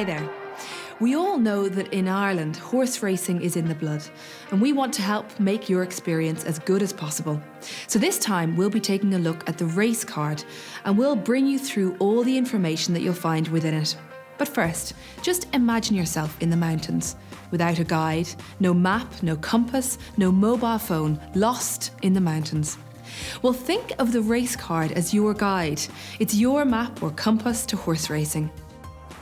Hi there. We all know that in Ireland, horse racing is in the blood, and we want to help make your experience as good as possible. So this time we'll be taking a look at the race card, and we'll bring you through all the information that you'll find within it. But first, just imagine yourself in the mountains, without a guide, no map, no compass, no mobile phone, lost in the mountains. Well, think of the race card as your guide. It's your map or compass to horse racing.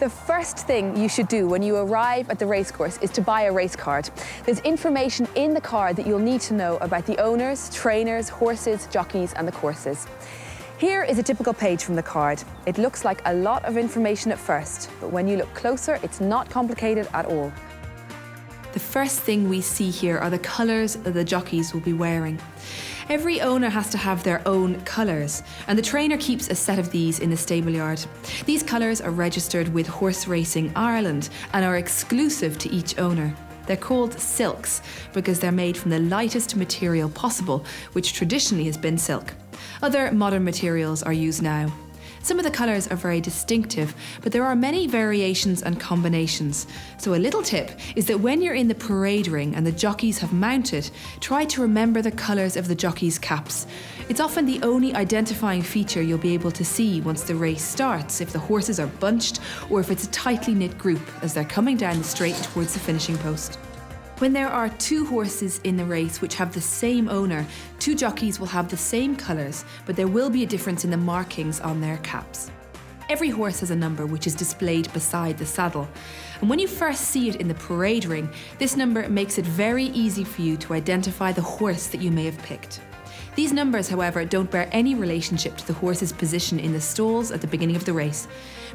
The first thing you should do when you arrive at the racecourse is to buy a race card. There's information in the card that you'll need to know about the owners, trainers, horses, jockeys and the courses. Here is a typical page from the card. It looks like a lot of information at first, but when you look closer, it's not complicated at all. The first thing we see here are the colours that the jockeys will be wearing. Every owner has to have their own colours, and the trainer keeps a set of these in the stable yard. These colours are registered with Horse Racing Ireland and are exclusive to each owner. They're called silks because they're made from the lightest material possible, which traditionally has been silk. Other modern materials are used now. Some of the colours are very distinctive, but there are many variations and combinations. So a little tip is that when you're in the parade ring and the jockeys have mounted, try to remember the colours of the jockeys' caps. It's often the only identifying feature you'll be able to see once the race starts, if the horses are bunched or if it's a tightly knit group as they're coming down the straight towards the finishing post. When there are two horses in the race which have the same owner, two jockeys will have the same colours, but there will be a difference in the markings on their caps. Every horse has a number which is displayed beside the saddle, and when you first see it in the parade ring, this number makes it very easy for you to identify the horse that you may have picked. These numbers, however, don't bear any relationship to the horse's position in the stalls at the beginning of the race,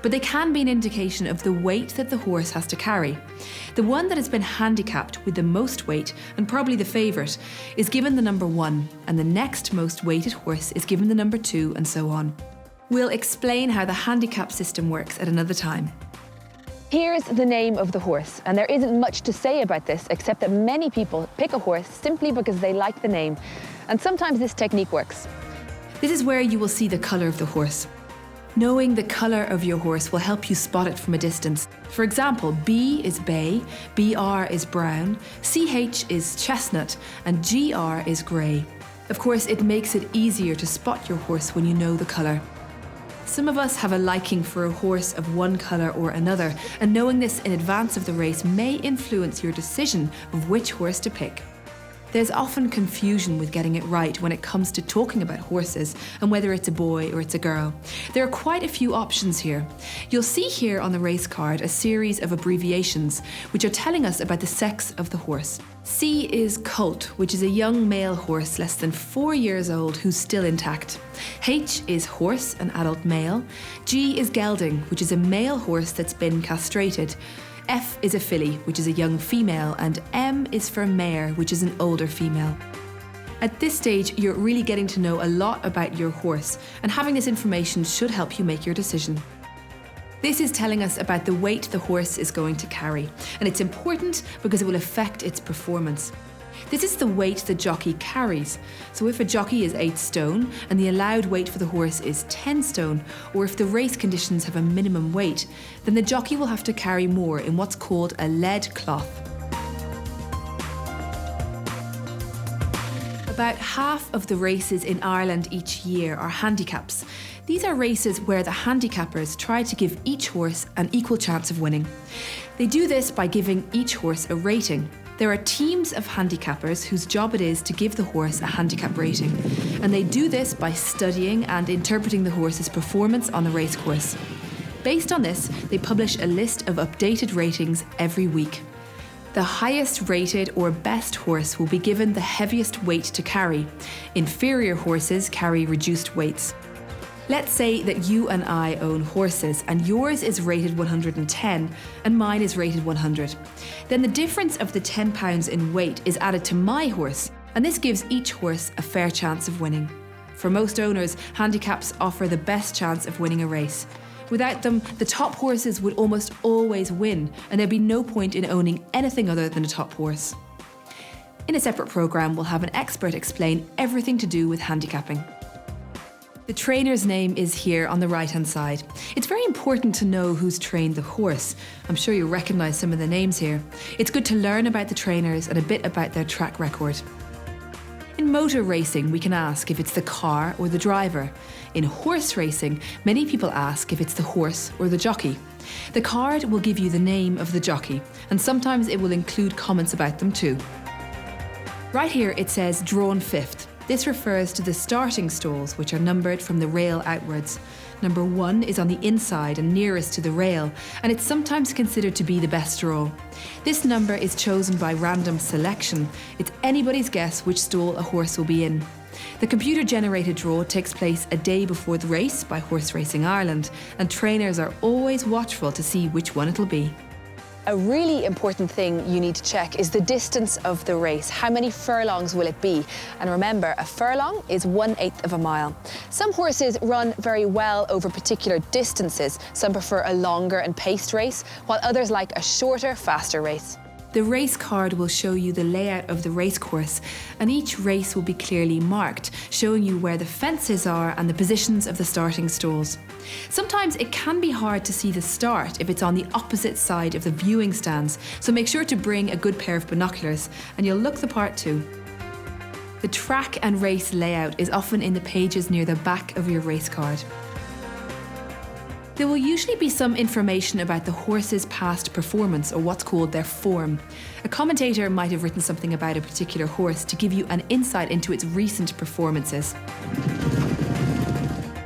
but they can be an indication of the weight that the horse has to carry. The one that has been handicapped with the most weight, and probably the favourite, is given the number 1, and the next most weighted horse is given the number 2, and so on. We'll explain how the handicap system works at another time. Here's the name of the horse, and there isn't much to say about this except that many people pick a horse simply because they like the name, and sometimes this technique works. This is where you will see the colour of the horse. Knowing the colour of your horse will help you spot it from a distance. For example, B is bay, BR is brown, CH is chestnut, and GR is grey. Of course, it makes it easier to spot your horse when you know the colour. Some of us have a liking for a horse of one colour or another, and knowing this in advance of the race may influence your decision of which horse to pick. There's often confusion with getting it right when it comes to talking about horses and whether it's a boy or it's a girl. There are quite a few options here. You'll see here on the race card a series of abbreviations which are telling us about the sex of the horse. C is colt, which is a young male horse less than 4 years old who's still intact. H is horse, an adult male. G is gelding, which is a male horse that's been castrated. F is a filly, which is a young female, and M is for mare, which is an older female. At this stage, you're really getting to know a lot about your horse, and having this information should help you make your decision. This is telling us about the weight the horse is going to carry, and it's important because it will affect its performance. This is the weight the jockey carries. So if a jockey is 8 stone and the allowed weight for the horse is 10 stone, or if the race conditions have a minimum weight, then the jockey will have to carry more in what's called a lead cloth. About half of the races in Ireland each year are handicaps. These are races where the handicappers try to give each horse an equal chance of winning. They do this by giving each horse a rating. There are teams of handicappers whose job it is to give the horse a handicap rating, and they do this by studying and interpreting the horse's performance on the racecourse. Based on this, they publish a list of updated ratings every week. The highest rated or best horse will be given the heaviest weight to carry. Inferior horses carry reduced weights. Let's say that you and I own horses and yours is rated 110 and mine is rated 100. Then the difference of the 10 pounds in weight is added to my horse, and this gives each horse a fair chance of winning. For most owners, handicaps offer the best chance of winning a race. Without them, the top horses would almost always win, and there'd be no point in owning anything other than a top horse. In a separate programme, we'll have an expert explain everything to do with handicapping. The trainer's name is here on the right-hand side. It's very important important to know who's trained the horse. I'm sure you recognise some of the names here. It's good to learn about the trainers and a bit about their track record. In motor racing, we can ask if it's the car or the driver. In horse racing, many people ask if it's the horse or the jockey. The card will give you the name of the jockey, and sometimes it will include comments about them too. Right here it says drawn fifth. This refers to the starting stalls, which are numbered from the rail outwards. Number 1 is on the inside and nearest to the rail, and it's sometimes considered to be the best draw. This number is chosen by random selection. It's anybody's guess which stall a horse will be in. The computer-generated draw takes place a day before the race by Horse Racing Ireland, and trainers are always watchful to see which one it'll be. A really important thing you need to check is the distance of the race. How many furlongs will it be? And remember, a furlong is 1/8 of a mile. Some horses run very well over particular distances. Some prefer a longer and paced race, while others like a shorter, faster race. The race card will show you the layout of the racecourse, and each race will be clearly marked, showing you where the fences are and the positions of the starting stalls. Sometimes it can be hard to see the start if it's on the opposite side of the viewing stands, so make sure to bring a good pair of binoculars and you'll look the part too. The track and race layout is often in the pages near the back of your race card. There will usually be some information about the horse's past performance, or what's called their form. A commentator might have written something about a particular horse to give you an insight into its recent performances.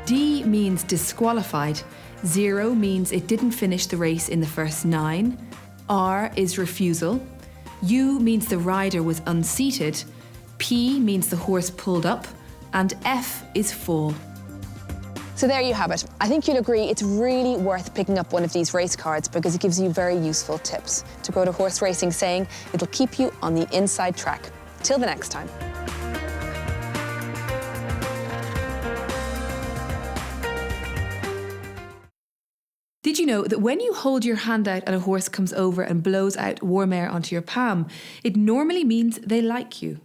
D means disqualified. 0 means it didn't finish the race in the first 9. R is refusal. U means the rider was unseated. P means the horse pulled up. And F is fall. So there you have it. I think you'll agree it's really worth picking up one of these race cards because it gives you very useful tips. To quote a horse racing saying, it'll keep you on the inside track. Till the next time. Did you know that when you hold your hand out and a horse comes over and blows out warm air onto your palm, it normally means they like you?